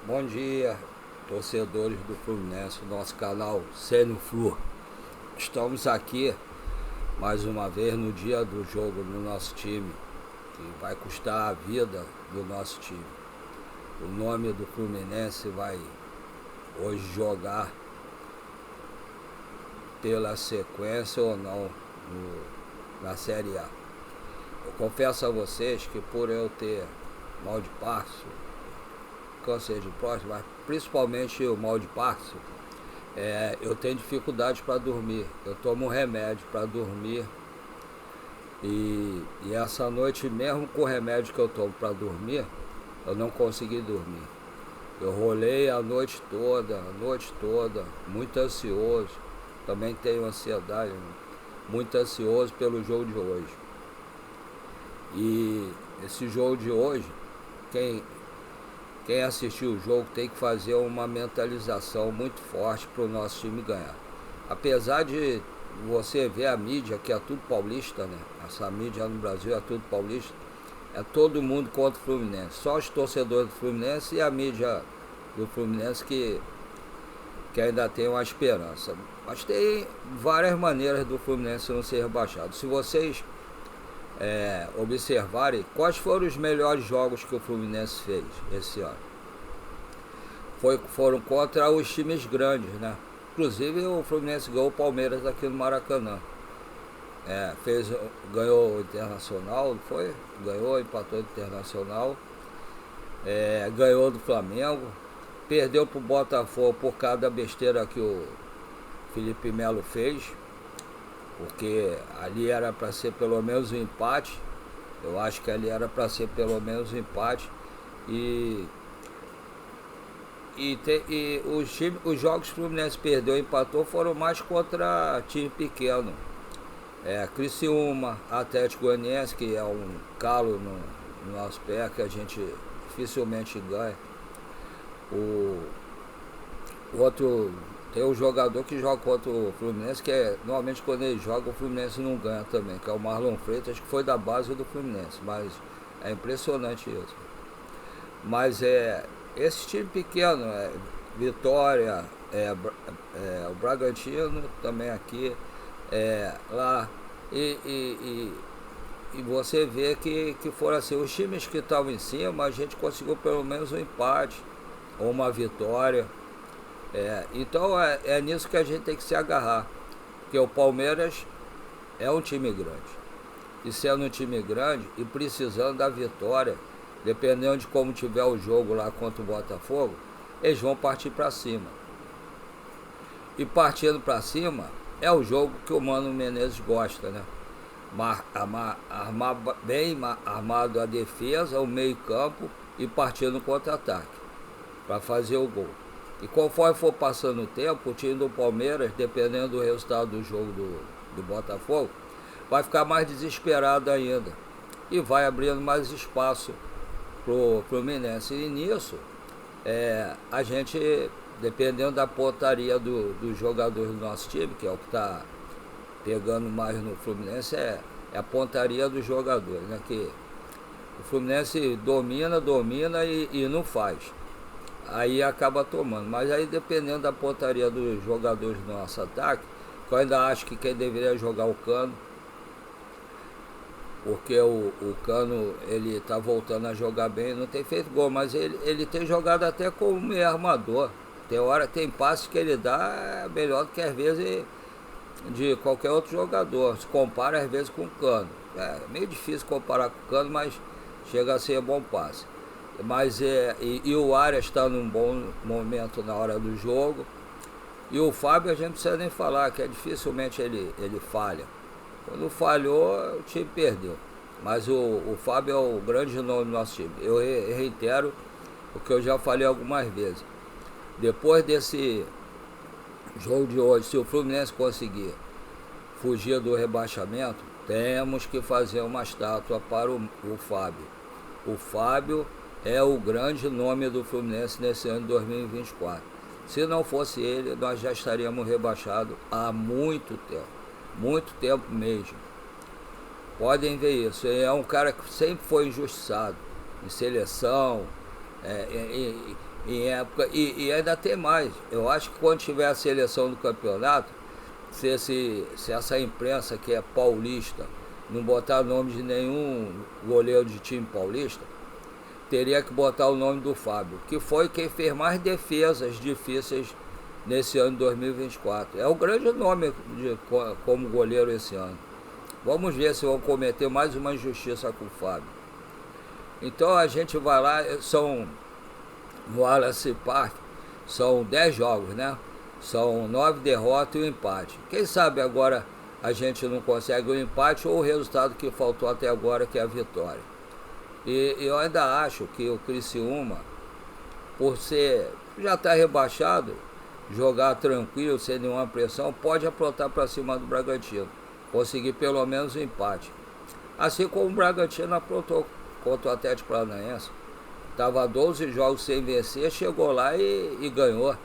Bom dia, torcedores do Fluminense, nosso canal Sênior Flu. Estamos aqui mais uma vez no dia do jogo do nosso time, que vai custar a vida do nosso time. O nome do Fluminense vai hoje jogar pela sequência ou não na Série A. Eu confesso a vocês que por eu ter mal de Parkinson, câncer de próstata, mas principalmente o mal de Parkinson, eu tenho dificuldade para dormir. Eu tomo um remédio para dormir e essa noite, mesmo com o remédio que eu tomo para dormir, eu não consegui dormir. Eu rolei a noite toda, muito ansioso. Também tenho ansiedade, muito ansioso pelo jogo de hoje. E esse jogo de hoje, quem assistiu o jogo tem que fazer uma mentalização muito forte para o nosso time ganhar. Apesar de você ver a mídia, que é tudo paulista, né? Essa mídia no Brasil é tudo paulista, é todo mundo contra o Fluminense. Só os torcedores do Fluminense e a mídia do Fluminense que ainda tem uma esperança. Mas tem várias maneiras do Fluminense não ser rebaixado. Se vocês observarem quais foram os melhores jogos que o Fluminense fez esse ano, foram contra os times grandes, né? Inclusive o Fluminense ganhou o Palmeiras aqui no Maracanã. Ganhou o Internacional, foi? Empatou o Internacional, ganhou do Flamengo, perdeu pro Botafogo por causa da besteira que o Felipe Melo fez, porque ali era para ser pelo menos um empate. Eu acho que ali era para ser pelo menos um empate. E os jogos que o Fluminense perdeu e empatou foram mais contra time pequeno. Criciúma, Atlético Goianiense, que é um calo no nosso pé, que a gente dificilmente ganha. O outro, tem um jogador que joga contra o Fluminense, que normalmente quando ele joga o Fluminense não ganha também, que é o Marlon Freitas, que foi da base do Fluminense, mas é impressionante isso. Mas esse time pequeno, Vitória, o Bragantino também aqui, lá, e você vê que foram assim, os times que estavam em cima, a gente conseguiu pelo menos um empate ou uma vitória. Então é nisso que a gente tem que se agarrar, porque o Palmeiras é um time grande, e sendo um time grande e precisando da vitória, dependendo de como tiver o jogo lá contra o Botafogo, eles vão partir para cima. E partindo para cima é o jogo que o Mano Menezes gosta, né? Armar bem armado a defesa, o meio campo, e partir no contra-ataque para fazer o gol. E conforme for passando o tempo, o time do Palmeiras, dependendo do resultado do jogo do Botafogo, vai ficar mais desesperado ainda e vai abrindo mais espaço pro Fluminense. E nisso, a gente, dependendo da pontaria dos jogadores do nosso time, que é o que está pegando mais no Fluminense, é a pontaria dos jogadores, né? Que o Fluminense domina e não faz. Aí acaba tomando. Mas aí, dependendo da pontaria dos jogadores do nosso ataque, eu ainda acho que quem deveria jogar o Cano, porque o Cano, ele tá voltando a jogar bem, não tem feito gol, mas ele tem jogado até como meio armador. Tem passes que ele dá melhor do que às vezes de qualquer outro jogador. Se compara às vezes com o Cano. É meio difícil comparar com o Cano, mas chega a ser bom passe. Mas e o Arias está num bom momento na hora do jogo. E o Fábio a gente não precisa nem falar, que dificilmente ele falha. Quando falhou, o time perdeu. Mas o Fábio é o grande nome do nosso time. Eu reitero o que eu já falei algumas vezes. Depois desse jogo de hoje, se o Fluminense conseguir fugir do rebaixamento, temos que fazer uma estátua para o Fábio. O Fábio é o grande nome do Fluminense nesse ano de 2024. Se não fosse ele, nós já estaríamos rebaixados há muito tempo mesmo. Podem ver isso. É um cara que sempre foi injustiçado em seleção, em época, e ainda tem mais. Eu acho que quando tiver a seleção do campeonato, se essa imprensa que é paulista não botar nome de nenhum goleiro de time paulista, teria que botar o nome do Fábio, que foi quem fez mais defesas difíceis nesse ano de 2024. É o grande nome como goleiro esse ano. Vamos ver se vão cometer mais uma injustiça com o Fábio. Então a gente vai lá, no Wallace Park, são 10 jogos, né? São 9 derrotas e um empate. Quem sabe agora a gente não consegue o empate ou o resultado que faltou até agora, que é a vitória. E eu ainda acho que o Criciúma, por ser, já está rebaixado, jogar tranquilo, sem nenhuma pressão, pode aprontar para cima do Bragantino, conseguir pelo menos um empate. Assim como o Bragantino aprontou contra o Atlético Paranaense. Estava 12 jogos sem vencer, chegou lá e ganhou.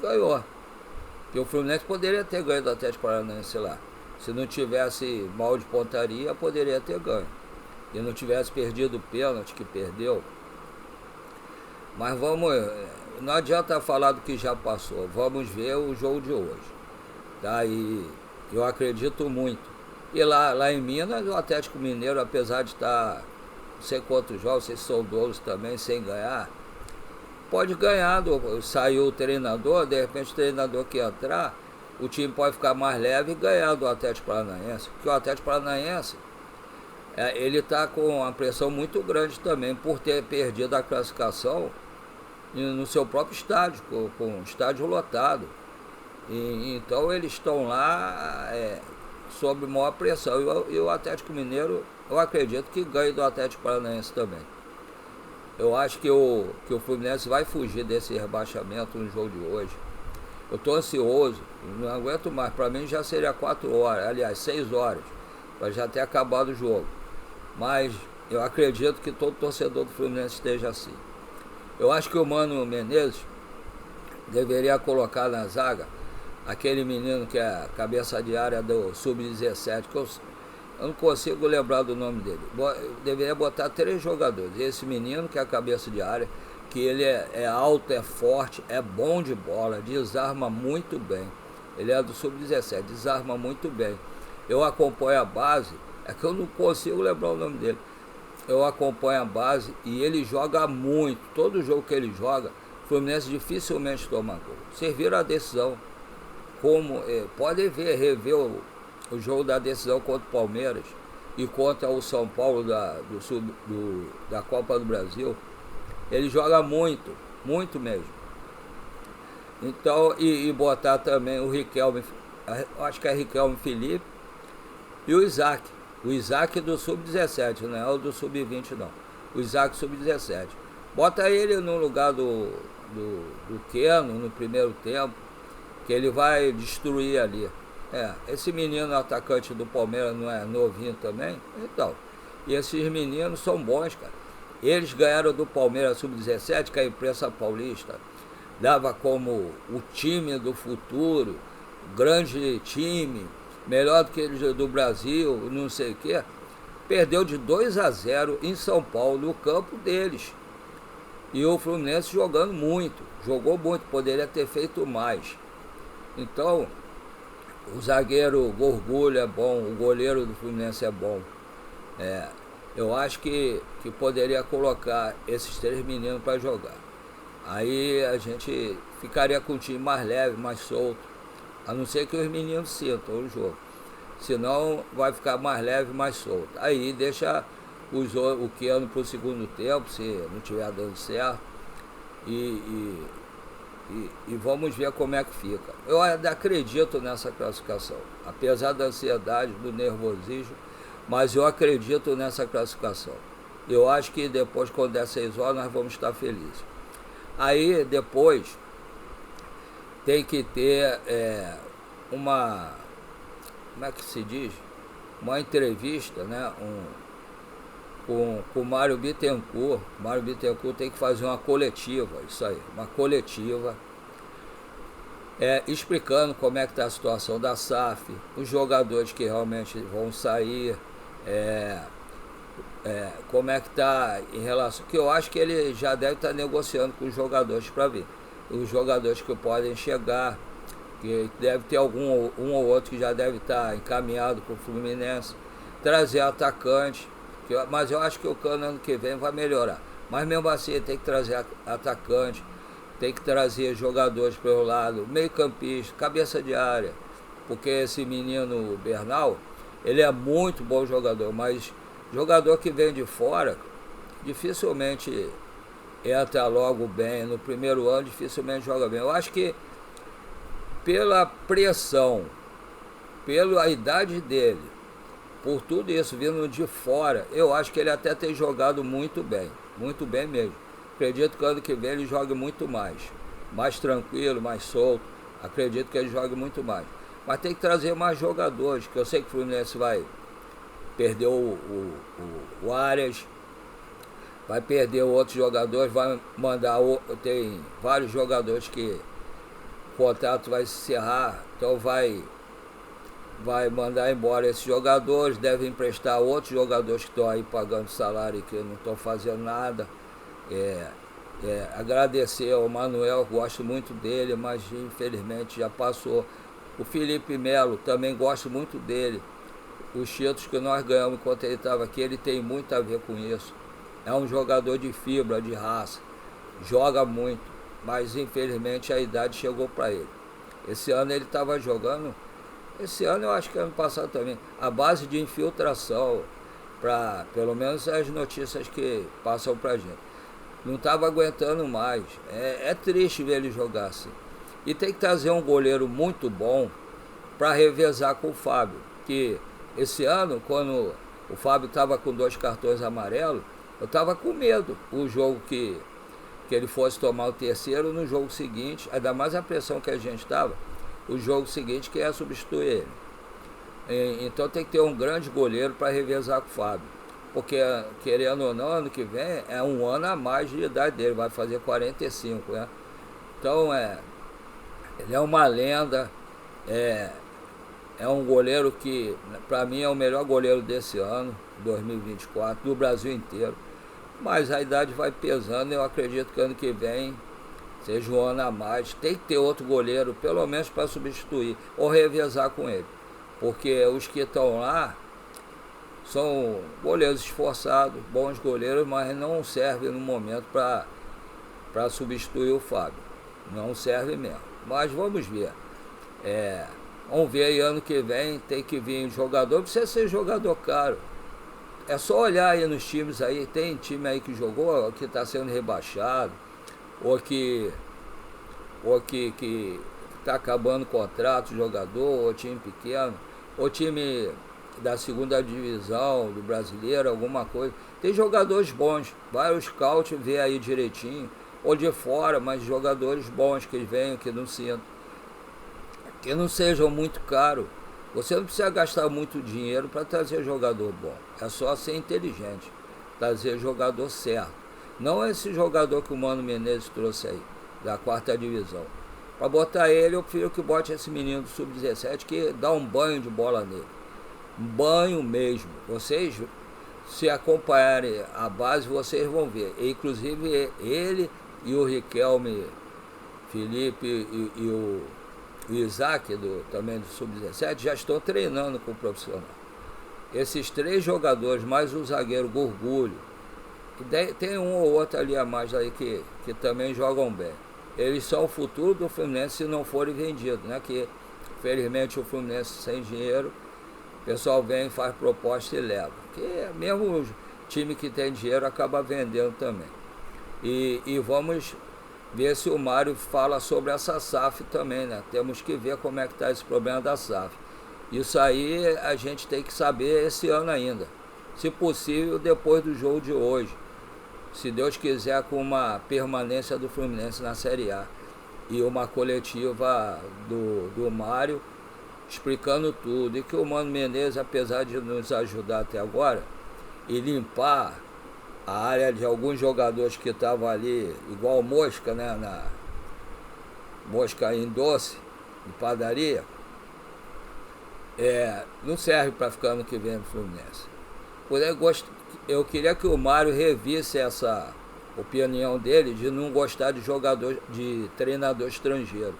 Ganhou. E o Fluminense poderia ter ganho do Atlético Paranaense lá. Se não tivesse mal de pontaria, poderia ter ganho. E não tivesse perdido o pênalti que perdeu. Mas vamos, não adianta falar do que já passou. Vamos ver o jogo de hoje. Tá? E eu acredito muito. E lá em Minas, o Atlético Mineiro, apesar de estar não sei quantos jogos, vocês são 12 também, sem ganhar, pode ganhar. Saiu o treinador, de repente o treinador que entrar, o time pode ficar mais leve e ganhar do Atlético Paranaense. Porque o Atlético Paranaense, ele está com uma pressão muito grande também, por ter perdido a classificação no seu próprio estádio, com o estádio lotado. Então eles estão lá sob maior pressão. E o Atlético Mineiro, eu acredito que ganhe do Atlético Paranaense também. Eu acho que o Fluminense vai fugir desse rebaixamento no jogo de hoje. Eu estou ansioso, não aguento mais. Para mim já seria 4 horas, aliás, 6 horas, para já ter acabado o jogo. Mas eu acredito que todo torcedor do Fluminense esteja assim. Eu acho que o Mano Menezes deveria colocar na zaga aquele menino que é cabeça de área do Sub-17, que eu não consigo lembrar do nome dele. Deveria botar 3 jogadores. Esse menino que é a cabeça de área, que ele é alto, é forte, é bom de bola, desarma muito bem. Ele é do Sub-17, desarma muito bem. Eu acompanho a base, é que eu não consigo lembrar o nome dele. Eu acompanho a base e ele joga muito. Todo jogo que ele joga, o Fluminense dificilmente toma gol. Vocês viram a decisão. Podem rever o jogo da decisão contra o Palmeiras e contra o São Paulo da Copa do Brasil. Ele joga muito, muito mesmo. Então, e botar também o Riquelme, acho que é Riquelme Felipe, e o Isaac. O Isaac do Sub-17, não é o do Sub-20 não. O Isaac Sub-17. Bota ele no lugar do Keno no primeiro tempo, que ele vai destruir ali. Esse menino atacante do Palmeiras não é novinho também? Então, e esses meninos são bons, cara. Eles ganharam do Palmeiras Sub-17, que a imprensa paulista dava como o time do futuro, grande time, melhor do que eles do Brasil, não sei o quê. Perdeu de 2-0 em São Paulo, no campo deles. E o Fluminense jogou muito, poderia ter feito mais. Então, o zagueiro Gorgulho é bom, o goleiro do Fluminense é bom. Eu acho que poderia colocar esses 3 meninos para jogar. Aí a gente ficaria com o time mais leve, mais solto. A não ser que os meninos sintam o jogo. Senão vai ficar mais leve, mais solto. Aí deixa o Keno para o segundo tempo, se não estiver dando certo. E vamos ver como é que fica. Eu ainda acredito nessa classificação. Apesar da ansiedade, do nervosismo, mas eu acredito nessa classificação. Eu acho que depois, quando der 6 horas, nós vamos estar felizes. Aí depois tem que ter uma, como é que se diz? Uma entrevista, né? Com o Mário Bittencourt. O Mário Bittencourt tem que fazer uma coletiva, isso aí, uma coletiva, explicando como é que está a situação da SAF, os jogadores que realmente vão sair, como é que está em relação. Que eu acho que ele já deve estar negociando com os jogadores para vir. Os jogadores que podem chegar, que deve ter um ou outro que já deve estar encaminhado para o Fluminense. Trazer atacante, mas eu acho que o Cano ano que vem vai melhorar. Mas mesmo assim tem que trazer atacante, tem que trazer jogadores pelo lado, meio campista, cabeça de área. Porque esse menino Bernal, ele é muito bom jogador, mas jogador que vem de fora, dificilmente entra logo bem. No primeiro ano, dificilmente joga bem. Eu acho que pela pressão, pela idade dele, por tudo isso vindo de fora, eu acho que ele até tem jogado muito bem mesmo. Acredito que ano que vem ele jogue muito mais tranquilo, mais solto. Acredito que ele jogue muito mais. Mas tem que trazer mais jogadores, que eu sei que o Fluminense vai perder o Arias, vai perder outros jogadores, vai mandar, tem vários jogadores que o contrato vai se encerrar, então vai mandar embora esses jogadores, deve emprestar outros jogadores que estão aí pagando salário e que não estão fazendo nada. Agradecer ao Manuel, gosto muito dele, mas infelizmente já passou. O Felipe Melo, também gosto muito dele. Os títulos que nós ganhamos enquanto ele estava aqui, ele tem muito a ver com isso. É um jogador de fibra, de raça, joga muito, mas infelizmente a idade chegou para ele. Esse ano ele estava jogando, esse ano eu acho que ano passado também, a base de infiltração, para pelo menos as notícias que passam para a gente. Não estava aguentando mais. É triste ver ele jogar assim. E tem que trazer um goleiro muito bom para revezar com o Fábio. Que esse ano, quando o Fábio estava com 2 cartões amarelos, eu estava com medo. O jogo que ele fosse tomar o terceiro, no jogo seguinte, ainda mais a pressão que a gente estava, o jogo seguinte que ia substituir ele. Então tem que ter um grande goleiro para revezar com o Fábio. Porque, querendo ou não, ano que vem é um ano a mais de idade dele, vai fazer 45, né? Então, ele é uma lenda, é um goleiro que, para mim, é o melhor goleiro desse ano, 2024, do Brasil inteiro. Mas a idade vai pesando, eu acredito que ano que vem seja um ano a mais. Tem que ter outro goleiro, pelo menos para substituir, ou revezar com ele. Porque os que estão lá são goleiros esforçados, bons goleiros, mas não servem no momento para substituir o Fábio. Não serve mesmo. Mas vamos ver. Vamos ver aí ano que vem, tem que vir jogador, não precisa ser jogador caro. É só olhar aí nos times aí, tem time aí que jogou, que está sendo rebaixado, ou que está acabando o contrato, jogador, ou time pequeno, ou time da segunda divisão do brasileiro, alguma coisa. Tem jogadores bons, vai o scout ver aí direitinho, ou de fora, mas jogadores bons que venham, que não sintam, que não sejam muito caros. Você não precisa gastar muito dinheiro para trazer jogador bom, é só ser inteligente, trazer jogador certo. Não esse jogador que o Mano Menezes trouxe aí, da 4ª divisão. Para botar ele, eu prefiro que bote esse menino do Sub-17 que dá um banho de bola nele. Um banho mesmo. Vocês, se acompanharem a base, vocês vão ver. E, inclusive ele e o Riquelme, Felipe e o Isaac, também do Sub-17, já estão treinando com o profissional. Esses 3 jogadores, mais o zagueiro Gorgulho, tem um ou outro ali a mais aí que também jogam bem. Eles são o futuro do Fluminense se não forem vendidos, né? Que felizmente o Fluminense sem dinheiro, o pessoal vem, faz proposta e leva. Que mesmo o time que tem dinheiro acaba vendendo também. E vamos ver se o Mário fala sobre essa SAF também, né? Temos que ver como é que está esse problema da SAF. Isso aí a gente tem que saber esse ano ainda. Se possível, depois do jogo de hoje. Se Deus quiser, com uma permanência do Fluminense na Série A. E uma coletiva do Mário explicando tudo. E que o Mano Menezes, apesar de nos ajudar até agora, e limpar a área de alguns jogadores que estavam ali, igual mosca, né? Mosca em doce, de padaria, não serve para ficar ano que vem no Fluminense. eu queria que o Mário revisse essa opinião dele de não gostar de jogador, de treinador estrangeiro.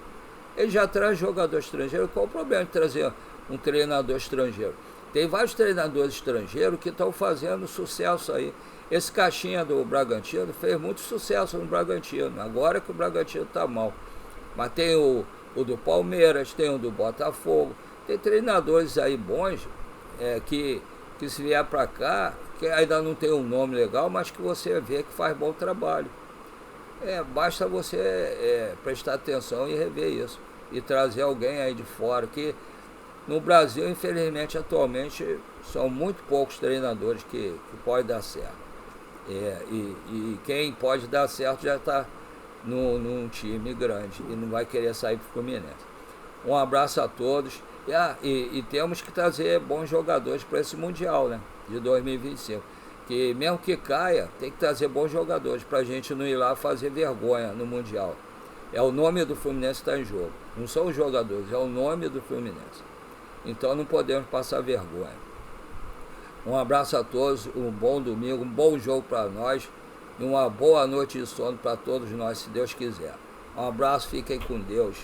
Ele já traz jogador estrangeiro, qual o problema de trazer um treinador estrangeiro? Tem vários treinadores estrangeiros que estão fazendo sucesso aí. Esse Caixinha do Bragantino fez muito sucesso no Bragantino, agora que o Bragantino está mal. Mas tem o do Palmeiras, tem o do Botafogo, tem treinadores aí bons que se vier para cá, que ainda não tem um nome legal, mas que você vê que faz bom trabalho. Basta você prestar atenção e rever isso. E trazer alguém aí de fora, que no Brasil, infelizmente, atualmente, são muito poucos treinadores que podem dar certo. E quem pode dar certo já está num time grande e não vai querer sair para o Fluminense. Um abraço a todos. E temos que trazer bons jogadores para esse Mundial, né, de 2025. Que mesmo que caia, tem que trazer bons jogadores para a gente não ir lá fazer vergonha no Mundial. É o nome do Fluminense que está em jogo. Não são os jogadores, é o nome do Fluminense. Então não podemos passar vergonha. Um abraço a todos, um bom domingo, um bom jogo para nós e uma boa noite de sono para todos nós, se Deus quiser. Um abraço, fiquem com Deus.